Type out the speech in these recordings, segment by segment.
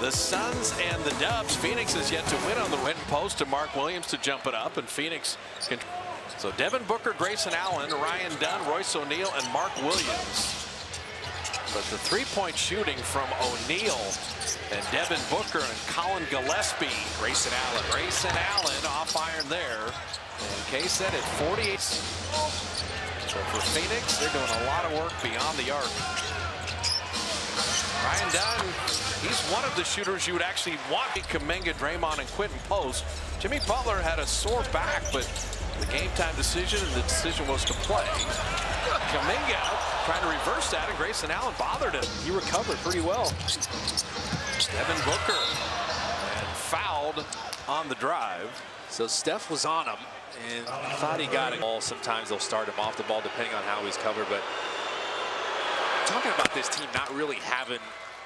The Suns and the Dubs. Phoenix is yet to win on the right post to Mark Williams to jump it up, and Phoenix can. So Devin Booker, Grayson Allen, Ryan Dunn, Royce O'Neal, and Mark Williams. But the three-point shooting from O'Neal and Devin Booker and Colin Gillespie. Grayson Allen off iron there. And Kay said at 48. So for Phoenix, they're doing a lot of work beyond the arc. Ryan Dunn, he's one of the shooters you would actually want. Kuminga, Draymond, and Quentin Post. Jimmy Butler had a sore back, but the game time decision, and the decision was to play. Kuminga trying to reverse that, and Grayson Allen bothered him. He recovered pretty well. Devin Booker and fouled on the drive. So Steph was on him and thought he got it. Sometimes they'll start him off the ball depending on how he's covered, but talking about this team not really having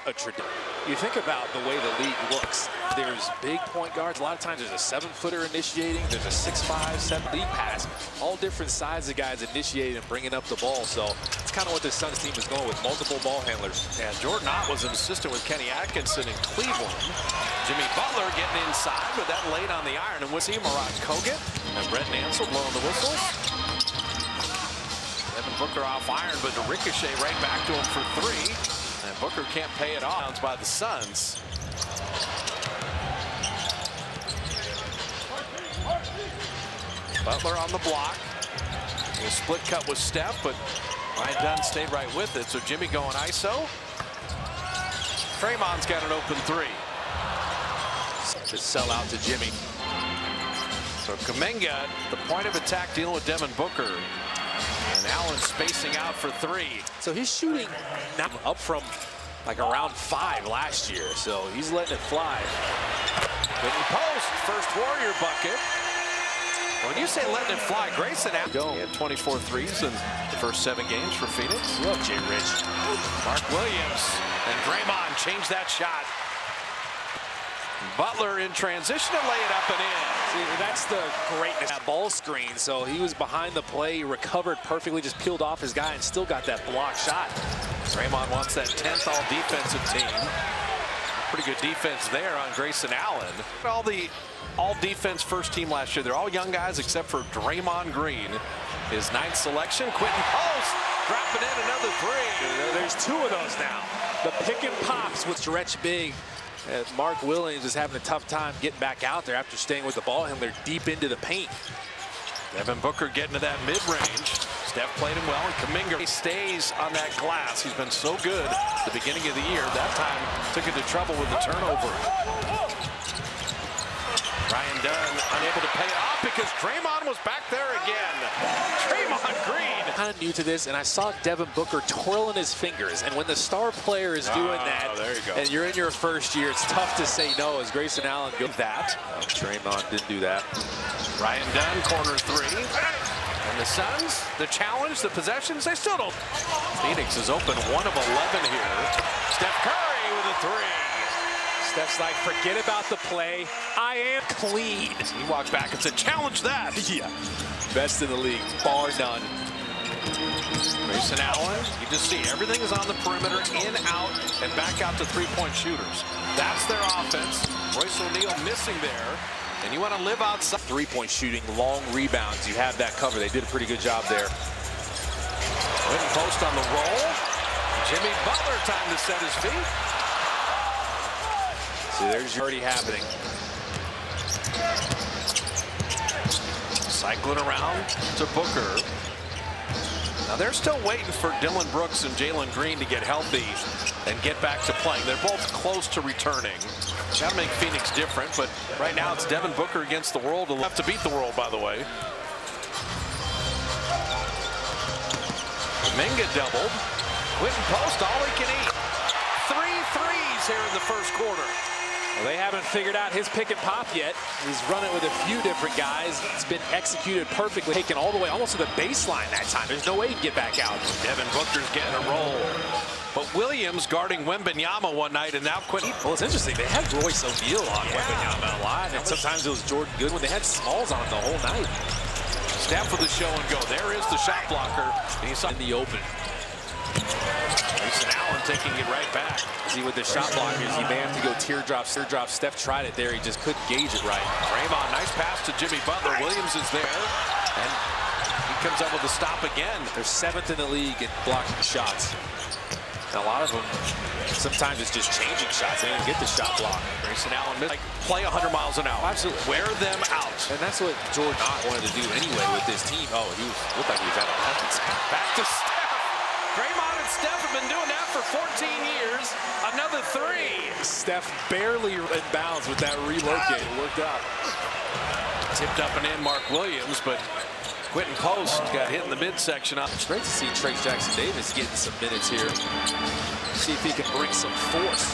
a tradition. You think about the way the league looks. There's big point guards. A lot of times there's a 7-footer initiating. There's a 6'5", 7 league pass. All different sides of guys initiating and bringing up the ball. So it's kind of what this Suns team is going with, multiple ball handlers. Yeah, Jordan Ott was an assistant with Kenny Atkinson in Cleveland. Jimmy Butler getting inside, but that late on the iron. And we'll see Murat Kogut and Brett Nansel blowing the whistles. Devin Booker off iron, but the ricochet right back to him for three. And Booker can't pay it off by the Suns. Butler on the block. A split cut with Steph, but Ryan Dunn stayed right with it. So Jimmy going ISO. Draymond's got an open three. Just sell out to Jimmy. So Kuminga, the point of attack, dealing with Devin Booker. And Allen spacing out for three. So he's shooting now up from like around 5 last year. So he's letting it fly. Quentin Post, first Warrior bucket. When you say letting it fly, Grayson Allen had 24 threes in the first 7 games for Phoenix. Love Jay Rich. Mark Williams and Draymond changed that shot. Butler in transition to lay it up and in. See, that's the greatness. That ball screen, so he was behind the play, recovered perfectly, just peeled off his guy and still got that block shot. Draymond wants that 10th all-defensive team. Pretty good defense there on Grayson Allen. All the all-defense first team last year. They're all young guys except for Draymond Green. His 9th selection. Quentin Post dropping in another three. There's 2 of those now. The pick and pops with stretch big. Mark Williams is having a tough time getting back out there after staying with the ball handler deep into the paint. Devin Booker getting to that mid-range. Steph played him well, and Kuminga stays on that glass. He's been so good at the beginning of the year. That time took into trouble with the turnover. Ryan Dunn unable to pay it off because Draymond was back there again. Draymond Green. Kind of new to this, and I saw Devin Booker twirling his fingers. And when the star player is doing that, there you go. And you're in your first year, it's tough to say no as Grayson Allen goes that. Draymond didn't do that. Ryan Dunn, corner three. And the Suns, the challenge, the possessions, they still don't. Phoenix is open 1 of 11 here. Steph Curry with a three. Steph's like, forget about the play. I am clean. He walked back and said, challenge that. Yeah. Best in the league, bar none. Grayson Allen, you just see everything is on the perimeter, in, out, and back out to three-point shooters. That's their offense. Royce O'Neal missing there. And you want to live outside. Three-point shooting, long rebounds. You have that cover. They did a pretty good job there. Quentin Post on the roll. Jimmy Butler, time to set his feet. See, there's already happening. Cycling around to Booker. Now they're still waiting for Dylan Brooks and Jalen Green to get healthy and get back to playing. They're both close to returning. Got to make Phoenix different, but right now it's Devin Booker against the world. He'll have to beat the world, by the way. Kuminga doubled. Quentin Post, all he can eat. 3 threes here in the first quarter. Well, they haven't figured out his pick and pop yet. He's run it with a few different guys. It's been executed perfectly, taken all the way almost to the baseline that time. There's no way he can get back out. Devin Booker's getting a roll. But Williams guarding Wembanyama one night, and now Quentin. Well, it's interesting. They had Royce O'Neal on Wembanyama a lot, and sometimes it was Jordan Goodwin. They had Smalls on him the whole night. Steph with the show and go. There is the shot blocker. And he's in the open. Grayson Allen taking it right back. See, with the shot blockers, you may have to go teardrop. Steph tried it there. He just couldn't gauge it right. Draymond, nice pass to Jimmy Butler. Williams is there. And he comes up with a stop again. They're 7th in the league in blocking shots. And a lot of them, sometimes it's just changing shots. They didn't get the shot block. Grayson Allen missed. Like, play 100 miles an hour. Absolutely. Wear them out. And that's what Jordan wanted to do anyway with this team. Oh, looked like he was out of bounds. Back to Steph. Draymond and Steph have been doing that for 14 years. Another 3. Steph barely in bounds with that relocate. It worked out. Tipped up and in Mark Williams, but Quentin Post got hit in the midsection. It's great to see Trace Jackson-Davis getting some minutes here. See if he can bring some force.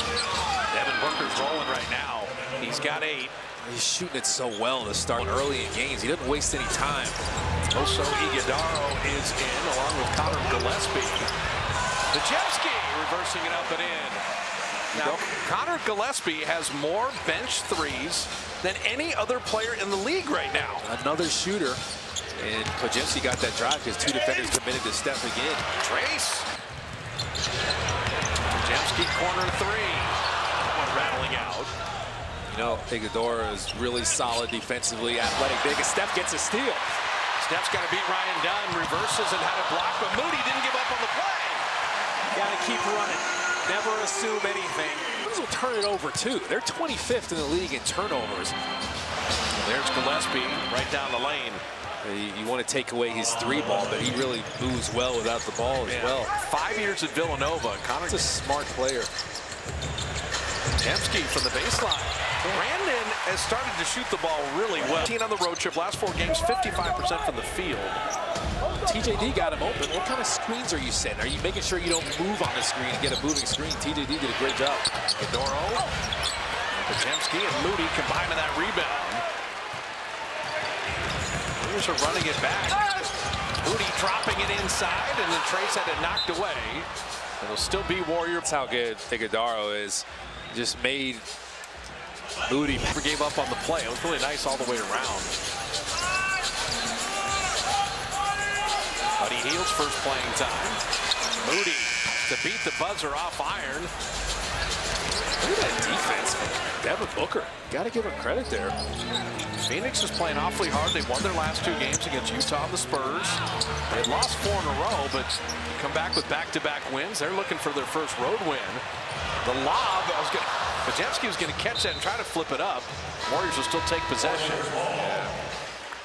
Devin Booker's rolling right now. He's got 8. He's shooting it so well to start early in games. He doesn't waste any time. Also, Iguodaro is in along with Connor Gillespie. Dejevsky reversing it up and in. Now, Connor Gillespie has more bench threes than any other player in the league right now. Another shooter. And Dejevsky got that drive because 2 defenders committed to Steph again. Trace. Dejevsky corner 3. That one rattling out. You know, Iguodaro is really solid defensively, athletic, big, and Steph gets a steal. Steph's got to beat Ryan Dunn, reverses and had a block, but Moody didn't give up on the play. Got to keep running. Never assume anything. Those will turn it over, too. They're 25th in the league in turnovers. There's Gillespie right down the lane. You want to take away his 3-ball, but he really moves well without the ball as well. 5 years at Villanova. Connor's a smart player. Dembski from the baseline. Brandon has started to shoot the ball really well. 18 on the road trip, last 4 games, 55% from the field. TJD got him open. What kind of screens are you setting? Are you making sure you don't move on the screen and get a moving screen? TJD did a great job. Doro, Dembski and Moody combining that rebound. Warriors are running it back. Moody dropping it inside, and then Trace had it knocked away. It'll still be Warrior. That's how good Iguodaro is. Just made Moody never gave up on the play. It was really nice all the way around. Buddy Hield's first playing time. Moody to beat the buzzer off iron. Look at that defense from Devin Booker. Got to give him credit there. Phoenix is playing awfully hard. They've won their last 2 games against Utah and the Spurs. They had lost 4 in a row, but come back with back-to-back wins. They're looking for their first road win. The lob, Dejevsky was going to catch that and try to flip it up. Warriors will still take possession.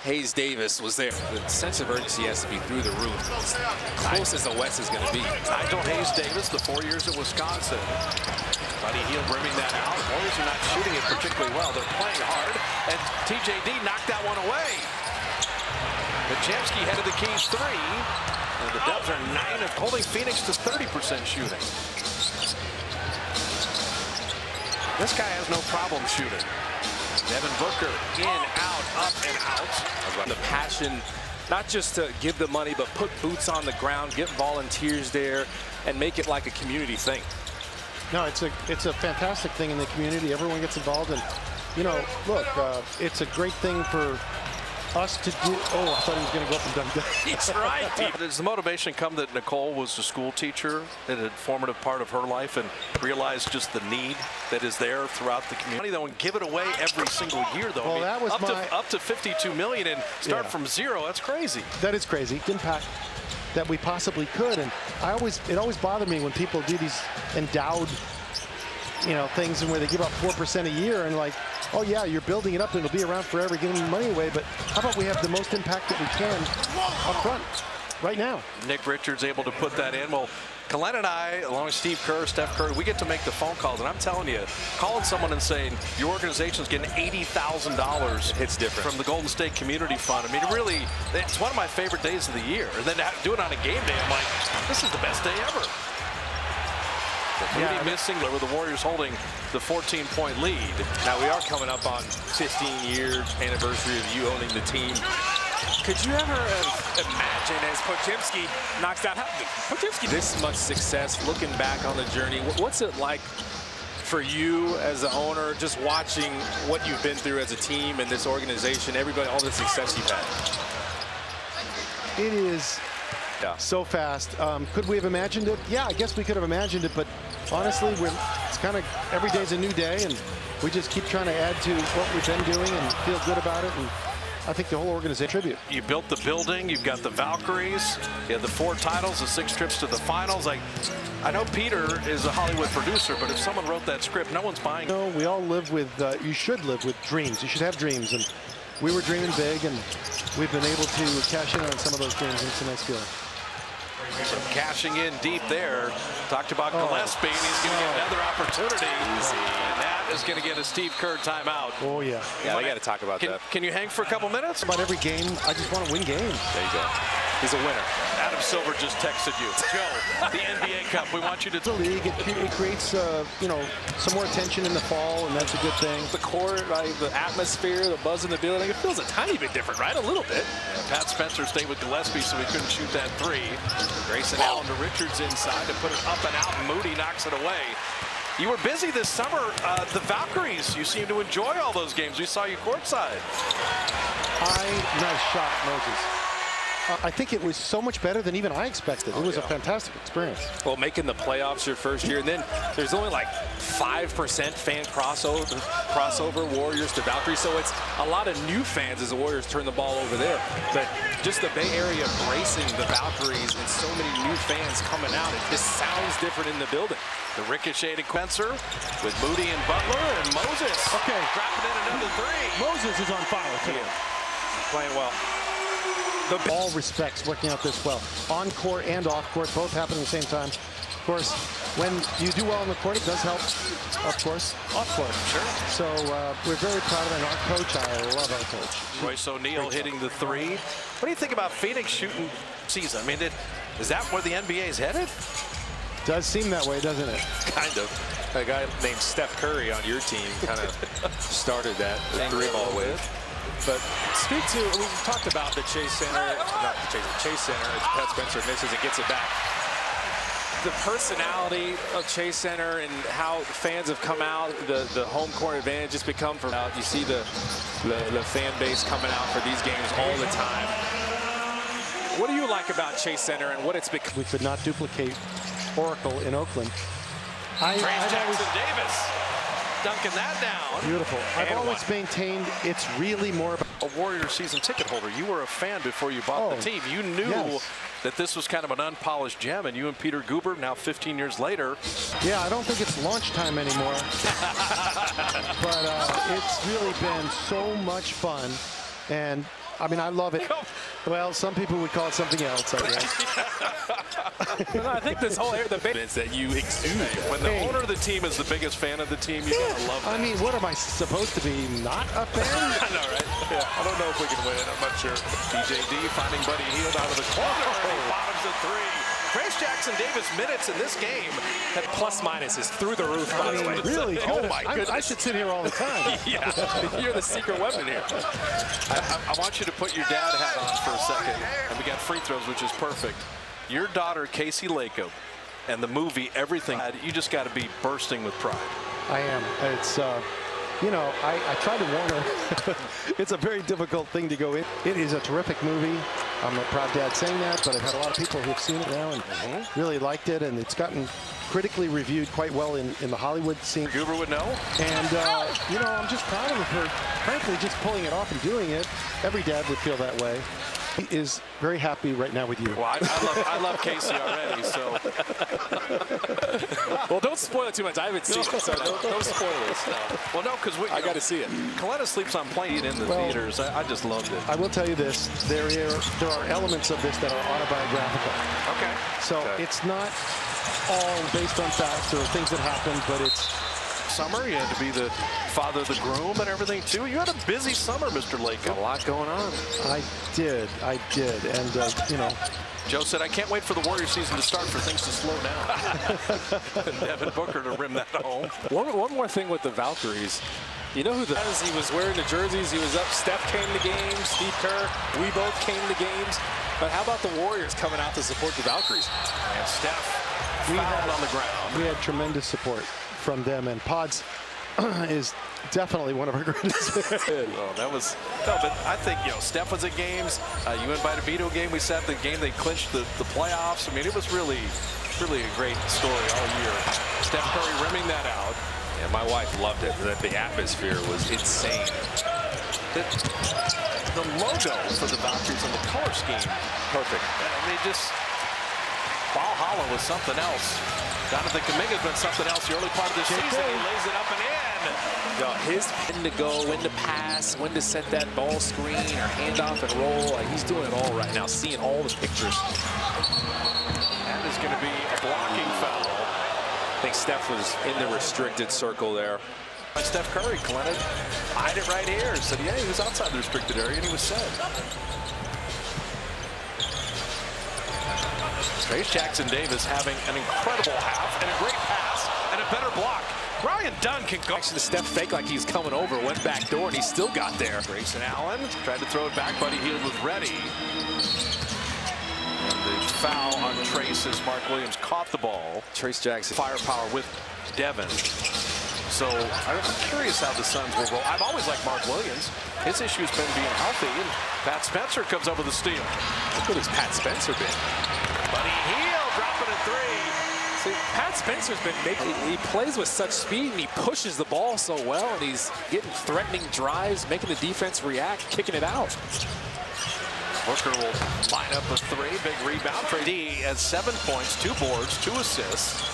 Hayes Davis was there. The sense of urgency has to be through the roof. As close as the West is going to be. Nigel Hayes Davis, the 4 years at Wisconsin. Buddy Hield brimming that out. Warriors are not shooting it particularly well. They're playing hard, and TJD knocked that one away. Dejevsky headed the keys 3, and the Dubs are 9 of holding Phoenix to 30% shooting. This guy has no problem shooting. Devin Booker in, out, up, and out. The passion, not just to give the money, but put boots on the ground, get volunteers there, and make it like a community thing. No, it's a fantastic thing in the community. Everyone gets involved, and you know, look, it's a great thing for us to do. Oh, I thought he was going to go up and dunk. That's right. Does the motivation come that Nicole was a school teacher in a formative part of her life and realized just the need that is there throughout the community? Though, and give it away every single year, though. Well, that was up to 52 million and start from 0. That's crazy. That is crazy. Impact that we possibly could, and it always bothered me when people do these endowed, you know, things and where they give up 4% a year and like, oh yeah, you're building it up and it'll be around forever, giving money away. But how about we have the most impact that we can up front right now? Nick Richards able to put that in. Well, Colin and I, along with Steve Kerr, Steph Curry, we get to make the phone calls, and I'm telling you, calling someone and saying your organization's getting $80,000, it's different, from the Golden State Community Fund. I mean, really, it's one of my favorite days of the year. And then to do it on a game day, I'm like, this is the best day ever. Moody missing with the Warriors holding the 14-point lead. Now we are coming up on 15-year anniversary of you owning the team. Could you ever imagine as Podziemski knocks down Podziemski this much success, looking back on the journey? What's it like for you as the owner, just watching what you've been through as a team and this organization, everybody, all the success you've had? It is so fast. Could we have imagined it? Yeah, I guess we could have imagined it, but honestly, it's kind of every day's a new day, and we just keep trying to add to what we've been doing and feel good about it. And I think the whole organization tribute. You built the building. You've got the Valkyries. You had the 4 titles, the 6 trips to the finals. I know Peter is a Hollywood producer, but if someone wrote that script, no one's buying it. No, we all live with, you should live with dreams. You should have dreams. And we were dreaming big, and we've been able to cash in on some of those dreams, and it's a nice feeling. So cashing in deep there. Talked about Gillespie, and he's going to get another opportunity. And that is going to get a Steve Kerr timeout. Oh, yeah. Yeah, we got to talk about that. Can you hang for a couple minutes? About every game, I just want to win games. There you go. He's a winner. Adam Silver just texted you. Joe, the NBA Cup, we want you to... The league, it creates, you know, some more attention in the fall, and that's a good thing. The court, right, the atmosphere, the buzz in the building, it feels a tiny bit different, right? A little bit. Yeah, Pat Spencer stayed with Gillespie, so he couldn't shoot that 3. Grayson Allen to Richards inside to put it up and out, and Moody knocks it away. You were busy this summer. The Valkyries, you seem to enjoy all those games. We saw you courtside. Nice shot, Moses. I think it was so much better than even I expected. It was a fantastic experience. Well, making the playoffs your first year, and then there's only like 5% fan crossover Warriors to Valkyries, so it's a lot of new fans as the Warriors turn the ball over there. But just the Bay Area embracing the Valkyries and so many new fans coming out, it just sounds different in the building. The ricocheted Spencer with Moody and Butler and Moses. Okay. Dropping in another 3. Moses is on fire, too. Playing well. All respects working out this well. On court and off court, both happen at the same time. Of course, when you do well on the court, it does help, of course, off court. Sure. So we're very proud of it. And our coach, I love our coach. Royce O'Neal hitting the 3. What do you think about Phoenix shooting season? I mean, is that where the NBA is headed? Does seem that way, doesn't it? Kind of. A guy named Steph Curry on your team kind of started that 3-ball wave. But speak to, we talked about the Chase Center, not the Chase Center, as Pat Spencer misses and gets it back. The personality of Chase Center and how fans have come out, the home court advantage has become from out. You see the fan base coming out for these games all the time. What do you like about Chase Center and what it's become? We could not duplicate Oracle in Oakland. Jackson Davis dunking that down. Beautiful. I've always maintained it's really more about a Warrior season ticket holder. You were a fan before you bought the team. You knew that this was kind of an unpolished gem, and you and Peter Guber, now 15 years later. Yeah, I don't think it's launch time anymore. But it's really been so much fun. And I mean, I love it. Well, some people would call it something else, I guess. No, I think this whole area, the base that you exude. When the owner of the team is the biggest fan of the team, you gotta love that. I mean, what am I supposed to be, not a fan? I know, right? Yeah, I don't know if we can win. I'm not sure. DJD finding Buddy Hield out of the corner. Bottoms at 3. Trace Jackson Davis minutes in this game. That plus minus is through the roof, by the way. Really? Oh my goodness. I should sit here all the time. Yeah, you're the secret weapon here. I want you to put your dad hat on for a second. And we got free throws, which is perfect. Your daughter, Casey Lacob, and the movie, everything, you just got to be bursting with pride. I am. It's, you know, I tried to warn her. It's a very difficult thing to go in. It is a terrific movie. I'm a proud dad saying that, but I've had a lot of people who've seen it now and really liked it, and it's gotten critically reviewed quite well in the Hollywood scene. Guber would know. And, you know, I'm just proud of her, frankly, just pulling it off and doing it. Every dad would feel that way. He is very happy right now with you. Well, I love Casey already, so. Well, don't spoil it too much. I haven't seen it, so don't spoil it. Well, no, because I got to see it. Coletta sleeps on playing in the theaters. I just loved it. I will tell you this. There are elements of this that are autobiographical. Okay. So it's not all based on facts or things that happened, but it's summer. You had to be the father of the groom and everything, too. You had a busy summer, Mr. Lake. A lot going on. I did. And, you know. Joe said, I can't wait for the Warrior season to start for things to slow down. And Devin Booker to rim that home. One more thing with the Valkyries. You know who he was wearing the jerseys. He was up. Steph came to games. Steve Kerr. We both came to games. But how about the Warriors coming out to support the Valkyries? And Steph fouled on the ground. We had tremendous support from them. And Pods, is definitely one of our greatest. Oh, that was no, but I think Steph was at games. You went by the Vito game. We sat the game. They clinched the playoffs. I mean, it was really a great story all year. Steph Curry rimming that out. Yeah, my wife loved it. The atmosphere was insane. The logo for the Valkyries and the color scheme, perfect. And they just Valhalla was something else. Jonathan Kuminga's been something else the early part of the season. He lays it up and in. His when to go, when to pass, when to set that ball screen or hand off and roll. Like, he's doing it all right now, seeing all the pictures. That is going to be a blocking foul. I think Steph was in the restricted circle there. Steph Curry, Glennon, eyed it right here. Said, yeah, he was outside the restricted area, and he was set. Trace Jackson-Davis having an incredible half and a great pass and a better block. Ryan Dunn can go. Actually, Steph faked like he's coming over, went back door, and he still got there. Grayson Allen tried to throw it back. Buddy Hield was ready. And the foul on Trace as Mark Williams caught the ball. Trace Jackson. Firepower with Devin. So I'm curious how the Suns will roll. I've always liked Mark Williams. His issue has been being healthy, and Pat Spencer comes up with a steal. Look what has Pat Spencer been. Buddy Hield dropping a three. See, Pat Spencer's been making, he plays with such speed and he pushes the ball so well, and he's getting threatening drives, making the defense react, kicking it out. Booker will line up a three, big rebound. D has 7 points, 2 boards, 2 assists.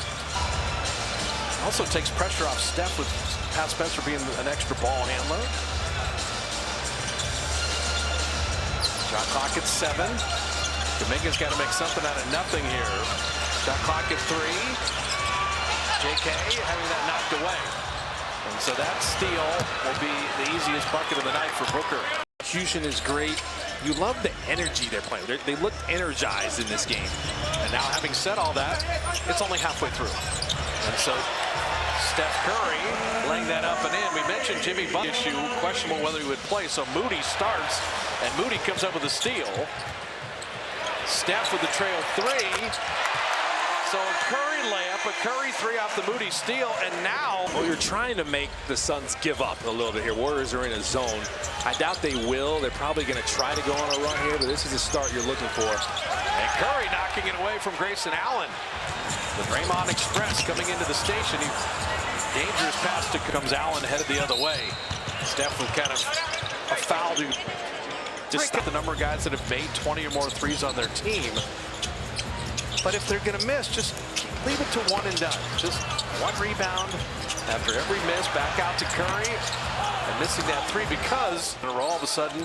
Also takes pressure off Steph with Pat Spencer being an extra ball handler. Shot clock at 7. Kuminga's got to make something out of nothing here. Shot clock at 3. JK having that knocked away. And so that steal will be the easiest bucket of the night for Booker. Execution is great. You love the energy they're playing. They looked energized in this game. And now, having said all that, it's only halfway through. And so Steph Curry laying that up and in. We mentioned Jimmy Butler issue, questionable whether he would play. So Moody starts, and Moody comes up with a steal. Steph with the trail 3. So a Curry layup, a Curry 3 off the Moody steal, and now... Well, you're trying to make the Suns give up a little bit here. Warriors are in a zone. I doubt they will. They're probably going to try to go on a run here, but this is the start you're looking for. And Curry knocking it away from Grayson Allen. The Draymond Express coming into the station. Dangerous pass to comes Allen headed the other way. Steph with kind of a foul to just get the number of guys that have made 20 or more threes on their team. But if they're going to miss, just leave it to one and done. Just one rebound after every miss, back out to Curry, and missing that 3 because in a row, all of a sudden,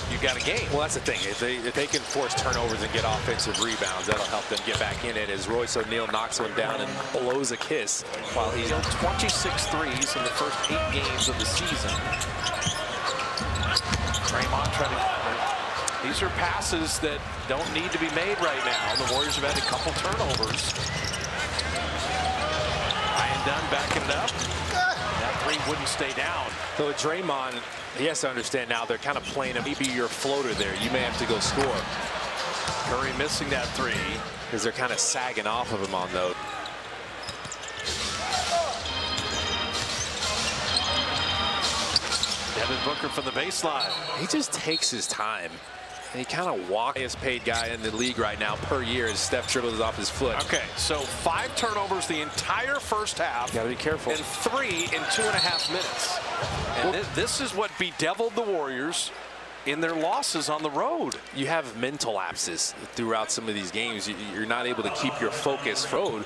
you got a game. Well, that's the thing. If they can force turnovers and get offensive rebounds, that'll help them get back in it as Royce O'Neal knocks one down and blows a kiss while he's 26 threes in the first 8 games of the season. Draymond trying to... These are passes that don't need to be made right now. The Warriors have had a couple turnovers. Ryan Dunn backing it up. That 3 wouldn't stay down. So with Draymond, he has to understand now they're kind of playing him. Maybe your floater there. You may have to go score. Curry missing that 3. Because they're kind of sagging off of him on those. Devin Booker from the baseline. He just takes his time. And he kind of walks. Highest paid guy in the league right now per year as Steph dribbles off his foot. Okay, so 5 turnovers the entire first half. Got to be careful. And 3 in 2.5 minutes. And this is what bedeviled the Warriors in their losses on the road. You have mental lapses throughout some of these games. You're not able to keep your focus road,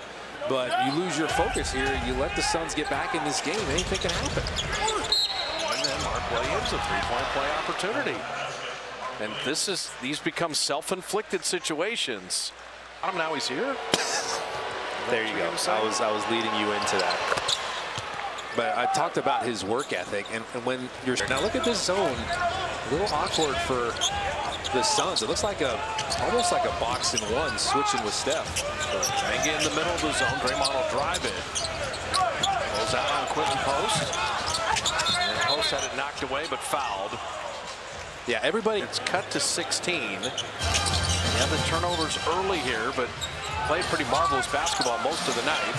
but you lose your focus here. You let the Suns get back in this game. Anything can happen. And then Mark Williams, a 3-point play opportunity. And these become self-inflicted situations. Now he's here. There you go. I was leading you into that. But I talked about his work ethic, and when you're now look at this zone, a little awkward for the Suns. It looks like almost like a box in one switching with Steph. Kuminga in the middle of the zone. Draymond will drive it. Goes out on Quentin Post. And Post had it knocked away but fouled. Yeah, everybody. It's cut to 16. Yeah, the turnovers early here, but played pretty marvelous basketball most of the night.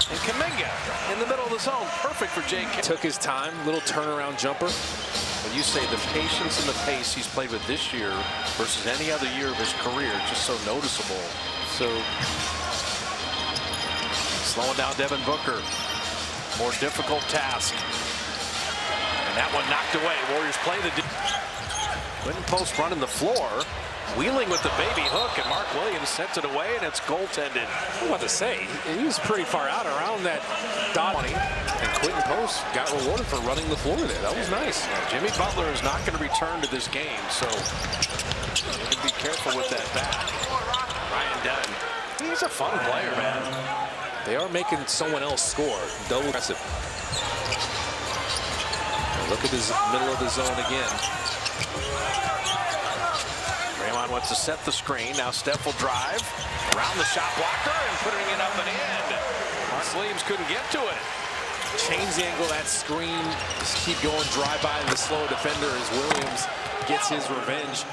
And Kuminga in the middle of the zone. Perfect for Jake. Took his time, little turnaround jumper. When you say the patience and the pace he's played with this year versus any other year of his career, just so noticeable. So slowing down Devin Booker. More difficult task. And that one knocked away. Warriors play the Quentin Post running the floor. Wheeling with the baby hook, and Mark Williams sent it away, and it's goaltended. I'm about to say, he was pretty far out around that dot. And Quentin Post got rewarded for running the floor there. That was nice. Jimmy Butler is not going to return to this game, so you can be careful with that bat. Ryan Dunn, he's a fun player, man. They are making someone else score. Double aggressive. Look at this middle of the zone again. Draymond wants to set the screen. Now Steph will drive around the shot blocker and putting it up and in. Mark Williams couldn't get to it. Change the angle of that screen. Just keep going, drive by the slow defender as Williams gets his revenge.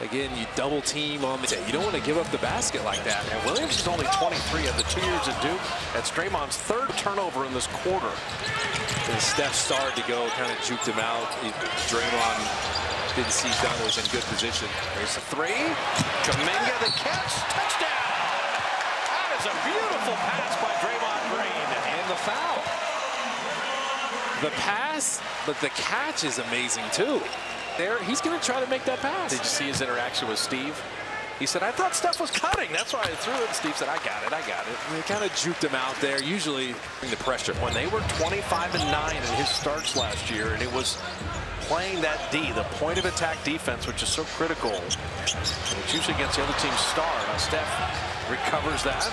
Again, you double team on the. You don't want to give up the basket like that. And Williams is only 23 of the 2 years at Duke. That's Draymond's third turnover in this quarter. And Steph started to go, kind of juked him out. Draymond didn't see Dunn was in good position. There's a three. Kuminga the catch. Touchdown. That is a beautiful pass by Draymond Green. And the foul. The pass, but the catch is amazing too. There, he's going to try to make that pass. Did you see his interaction with Steve? He said, I thought Steph was cutting. That's why I threw it. And Steve said, I got it. They kind of juked him out there, usually the pressure. When they were 25-9 in his starts last year, and it was playing that D, the point of attack defense, which is so critical. It's usually against the other team's star. Now Steph recovers that.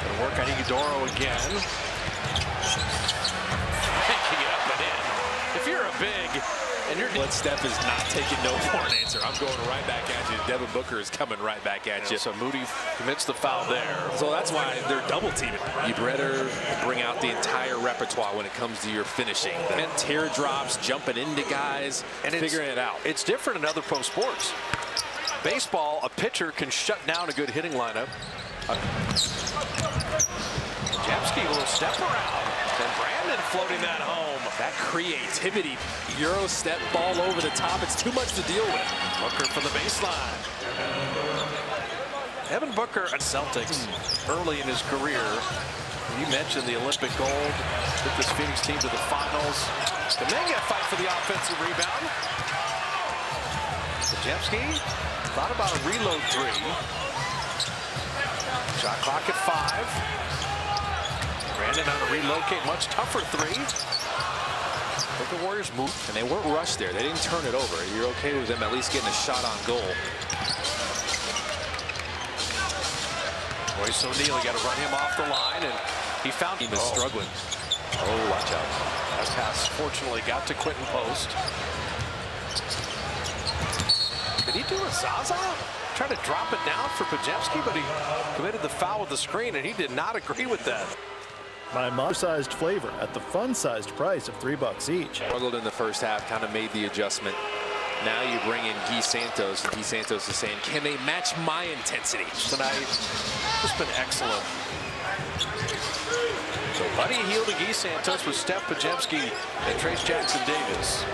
Going to work on Iguodala again. Making it up and in. If you're a big and you're... But Steph is not taking no for an answer. I'm going right back at you. Devin Booker is coming right back at you. So Moody commits the foul there. So that's why they're double teaming. You'd rather bring out the entire repertoire when it comes to your finishing. The teardrops, jumping into guys, and figuring it out. It's different in other pro sports. Baseball, a pitcher can shut down a good hitting lineup. Jepsky, a little step around. And Brandon floating that home. That creativity, Euro step ball over the top. It's too much to deal with. Booker for the baseline. Devin Booker at Celtics early in his career. You mentioned the Olympic gold. Took this Phoenix team to the finals. Kuminga fight for the offensive rebound. Jepsky thought about a reload three. Shot clock at 5. Brandon on a relocate, much tougher three. But the Warriors moved. And they weren't rushed there. They didn't turn it over. You're okay with them at least getting a shot on goal. Royce O'Neal, got to run him off the line, and he found him struggling. Oh, watch out. That pass fortunately got to Quentin Post. Did he do a Zaza? Trying to drop it down for Pajemski, but he committed the foul with the screen, and he did not agree with that. My moderate-sized flavor at the fun-sized price of $3 each. Struggled in the first half, kind of made the adjustment. Now you bring in Guy Santos, and Guy Santos is saying, can they match my intensity? Tonight, it's been excellent. So Buddy Hield to Guy Santos with Steph Pajemski and Trace Jackson-Davis.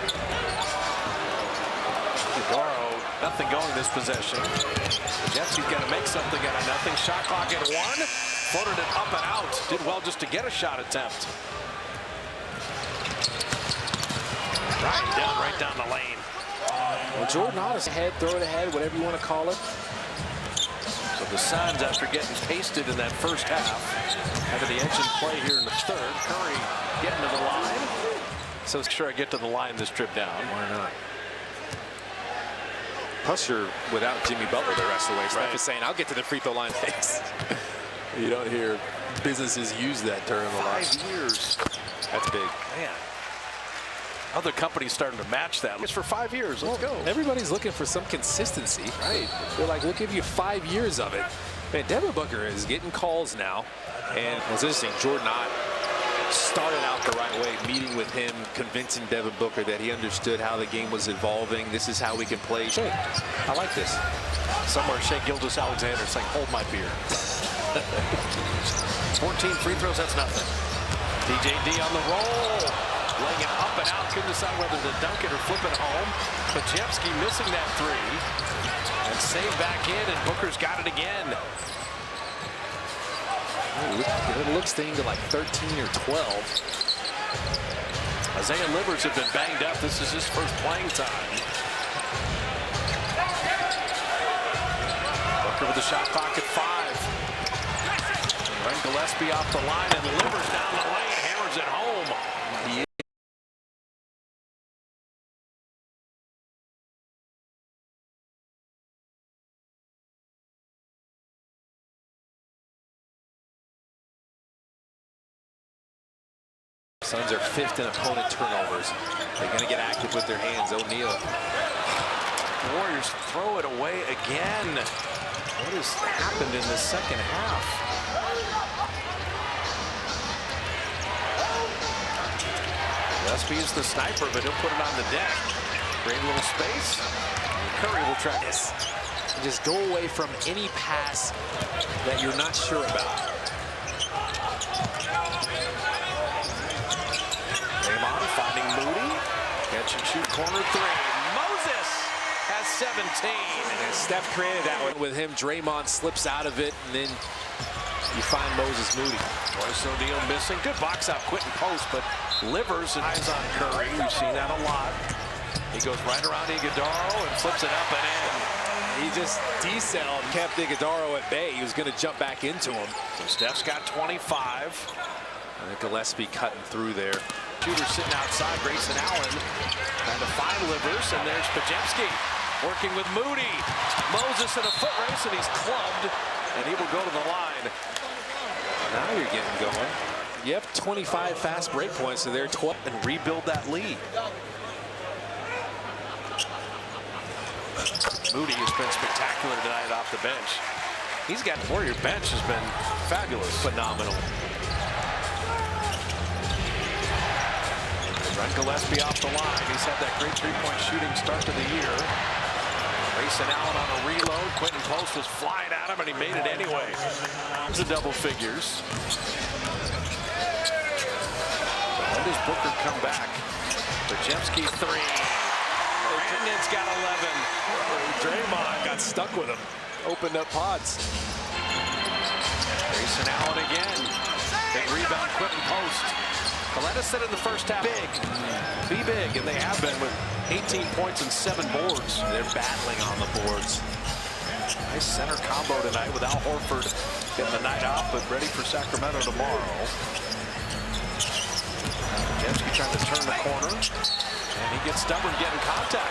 Iguodala, nothing going this possession. Pajemski's got to make something out of nothing. Shot clock at 1. Floated it up and out. Did well just to get a shot attempt. Right down the lane. Well, Jordan Addis ahead, throw it ahead, whatever you want to call it. So the Suns, after getting pasted in that first half, having the engine play here in the third. Curry getting to the line. So sure I get to the line this trip down. Why not? Plus you're without Jimmy Butler the rest of the way. Steph is saying, I'll get to the free throw line next. You don't hear businesses use that term a lot. 5 years. That's big. Man. Other companies starting to match that. It's for 5 years. Let's go. Everybody's looking for some consistency. Right. They're like, we'll give you 5 years of it. Man, Devin Booker is getting calls now. And it's interesting, Jordan Ott started out the right way, meeting with him, convincing Devin Booker that he understood how the game was evolving. This is how we can play. Shea, I like this. Somewhere Shea Gilgeous-Alexander saying, hold my beer. 14 free throws, that's nothing. TJD on the roll. Laying it up and out. Couldn't decide whether to dunk it or flip it home. Pajemski missing that three. And saved back in, and Booker's got it again. It looks thing to like 13 or 12. Isaiah Livers had been banged up. This is his first playing time. Booker with the shot clock at 5. Ryan Gillespie off the line, and Livers down the lane, hammers it home. Suns are 5th in opponent turnovers. They're going to get active with their hands. O'Neal. Warriors throw it away again. What has happened in the second half? Gillespie is the sniper, but he'll put it on the deck. Great little space. Curry will try this. Just go away from any pass that you're not sure about. Draymond finding Moody. Catch and shoot corner three. Moses has 17. And Steph created that one with him. Draymond slips out of it, and then you find Moses Moody. Royce O'Neal missing. Good box out, Quentin Post, but Livers and eyes on Curry. We've seen that a lot. He goes right around Iguodala and flips it up and in. He just decelled, kept Iguodala at bay. He was going to jump back into him. So Steph's got 25. I think Gillespie cutting through there. Shooter sitting outside. Grayson Allen trying to find Livers, and there's Pajemski working with Moody. Moses in a foot race, and he's clubbed, and he will go to the line. Now you're getting going. Yep, 25 fast break points, so they're 12. And rebuild that lead. Moody has been spectacular tonight off the bench. He's got Warrior bench has been fabulous. Phenomenal. Run Gillespie off the line. He's had that great three-point shooting start to the year. Grayson Allen on a reload. Quentin Post was flying at him, and he made it anyway. It's a double figures. When does Booker come back? Pajemski three. Brandon's got 11. Draymond got stuck with him. Opened up pods. Grayson Allen again. Big rebound, Quentin Post. Let us set in the first half. Big. Be big, and they have been with 18 points and 7 boards. They're battling on the boards. Nice center combo tonight with Al Horford getting the night off, but ready for Sacramento tomorrow. Pajemski trying to turn the corner, and he gets stubborn getting contact.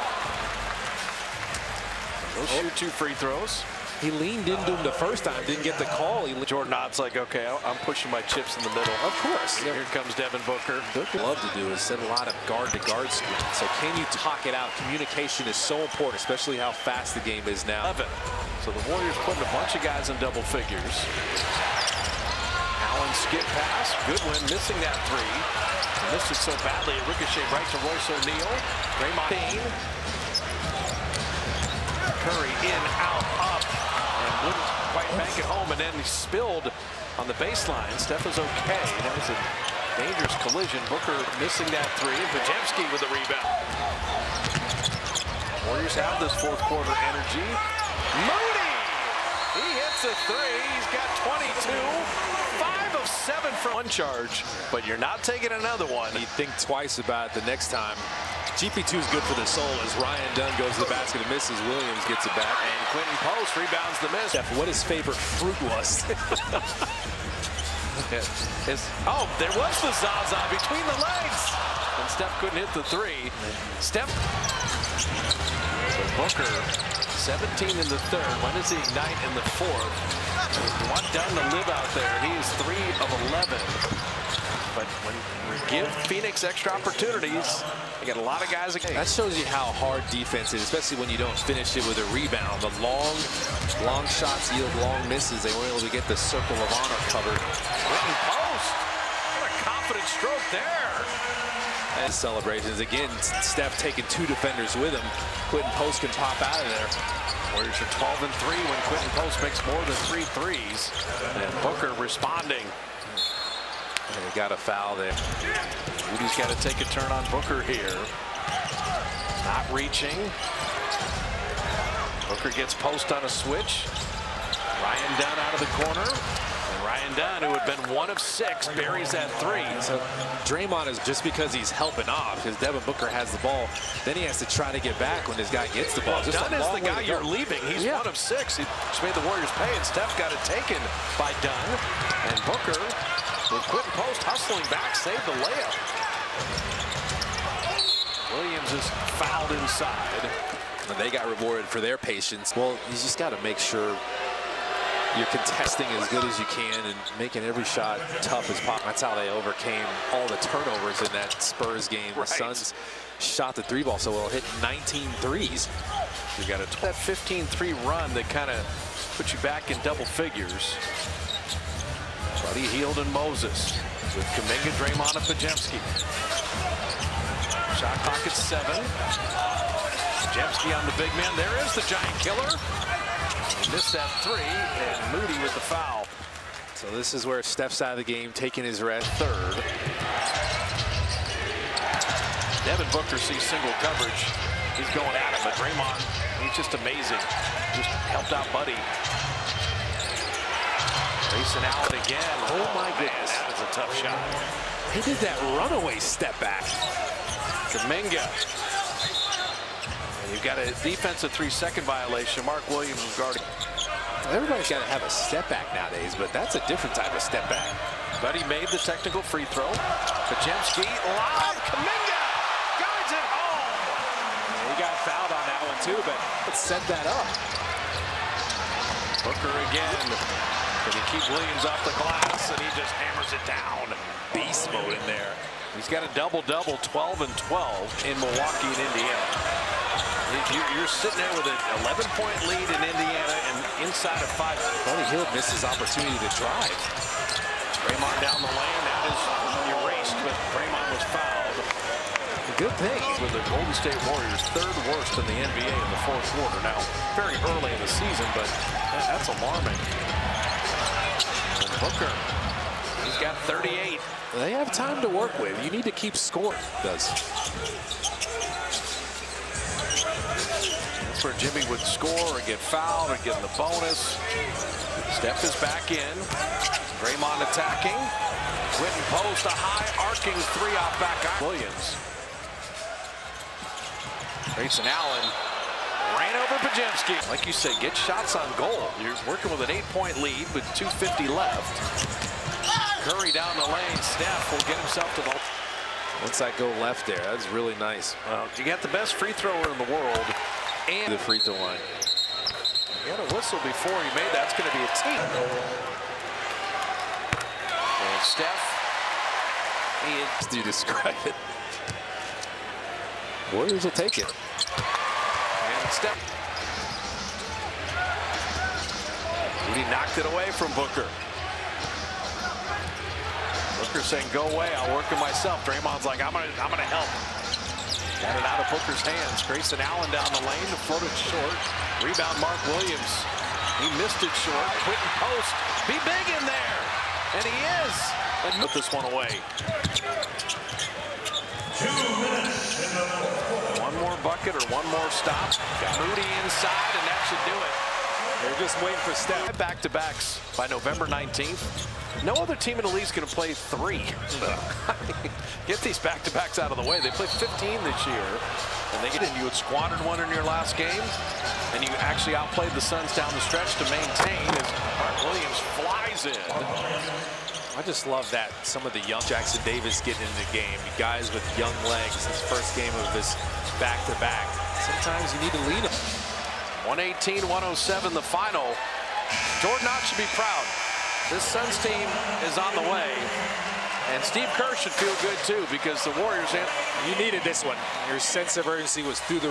He'll shoot 2 free throws. He leaned into him the first time, didn't get the call. Jordan Ott's like, okay, I'm pushing my chips in the middle. Of course. Here comes Devin Booker. Love to do is set a lot of guard-to-guard screens. So can you talk it out? Communication is so important, especially how fast the game is now. 11. So the Warriors putting a bunch of guys in double figures. Allen skip pass. Goodwin missing that three. He missed it so badly. It ricocheted right to Royce O'Neal. Draymond. Curry in, out, up. And wouldn't quite bank it home, and then he spilled on the baseline. Steph is okay. That was a dangerous collision. Booker missing that three, and Pajemski with the rebound. Warriors have this fourth quarter energy. Moody! He hits a three. He's got 22. 5 of 7 from one charge, but you're not taking another one. You think twice about it the next time. GP2 is good for the soul as Ryan Dunn goes to the basket and misses. Williams gets it back. And Quentin Post rebounds the miss. What his favorite fruit was. Oh, there was the Zaza between the legs. And Steph couldn't hit the three. Steph. So Booker, 17 in the third. When does he ignite in the fourth? Want Dunn to live out there. He is 3 of 11. But when we give Phoenix extra opportunities, they got a lot of guys. That shows you how hard defense is, especially when you don't finish it with a rebound. The long shots yield long misses. They were able to get the circle of honor covered. Quentin Post. What a confident stroke there. And celebrations again. Steph taking 2 defenders with him. Quentin Post can pop out of there. Warriors are 12-3 when Quentin Post makes more than 3 threes. And Booker responding. They got a foul there. Moody's got to take a turn on Booker here. Not reaching. Booker gets Post on a switch. Ryan Dunn out of the corner. And Ryan Dunn, who had been 1 of 6, buries that 3. So Draymond is just because he's helping off, because Devin Booker has the ball. Then he has to try to get back when this guy gets the ball. Well, Dunn is the guy you're leaving. He's 1 of 6. He just made the Warriors pay, and Steph got it taken by Dunn. And Booker, with Quentin Post hustling back, saved the layup. Williams is fouled inside. And they got rewarded for their patience. Well, you just got to make sure you're contesting as good as you can and making every shot tough as possible. That's how they overcame all the turnovers in that Spurs game. Right. The Suns shot the 3 ball so well, hit 19 threes. You got that 15-3 run that kind of puts you back in double figures. Buddy Hield and Moses with Kuminga, Draymond, and Pajemski. Shot clock at 7. Pajemski on the big man. There is the giant killer. He missed that 3, and Moody with the foul. So this is where Steph's out of the game, taking his rest. 3rd. Devin Booker sees single coverage. He's going at him, but Draymond, he's just amazing. Just helped out Buddy. Grayson Allen again. Oh my goodness. That is a tough shot. He did that runaway step back. Kuminga. You've got a defensive 3-second violation. Mark Williams was guarding. Everybody's got to have a step back nowadays, but that's a different type of step back. But he made the technical free throw. Pajemski, lob, Kuminga guides it home. He got fouled on that one too, but let's set that up. Booker again. Can he keep Williams off the glass? And he just hammers it down. Beast mode in there. He's got a double-double, 12 and 12 in Milwaukee and Indiana. You're sitting there with an 11-point lead in Indiana and inside of 5. Buddy Hield missed his opportunity to drive. Draymond down the lane. That is erased, but Draymond was fouled. Good thing. With the Golden State Warriors, 3rd worst in the NBA in the 4th quarter. Now, very early in the season, but that's alarming. And Booker, he's got 38. They have time to work with. You need to keep scoring. Does. That's where Jimmy would score or get fouled or get in the bonus. Steph is back in. Draymond attacking. Quentin Post, a high arcing 3 off back. Williams. Grayson Allen ran over Pajemski. Like you said, get shots on goal. You're working with an 8-point lead with 2:50 left. Curry down the lane. Steph will get himself to the. Once I go left there, that's really nice. Well, you got the best free thrower in the world and The free throw line. he had a whistle before he made that. It's going to be a team. And Steph. Do you describe it? Warriors will take it. And Steph. He knocked it away from Booker. Booker saying, "Go away. I'll work it myself." Draymond's like, "I'm gonna help." Got it out of Booker's hands. Grayson Allen down the lane, floated short. Rebound, Mark Williams. He missed it short. Quentin Post, be big in there, and he is. And put this one away. 2 minutes in the fourth quarter. One more bucket or one more stop. Got Moody inside, and that should do it. They're just waiting for Steph. Back-to-backs by November 19th. No other team in the league is going to play 3. Get these back-to-backs out of the way. They played 15 this year, and you had squandered one in your last game, and you actually outplayed the Suns down the stretch to maintain as Mark Williams flies in. I just love that some of the young Jackson Davis getting in the game, guys with young legs. His first game of this back-to-back. Sometimes you need to lead them. 118-107 the final. Jordan Ott should be proud. This Suns team is on the way, and Steve Kerr should feel good too because the Warriors. You needed this one. Your sense of urgency was through the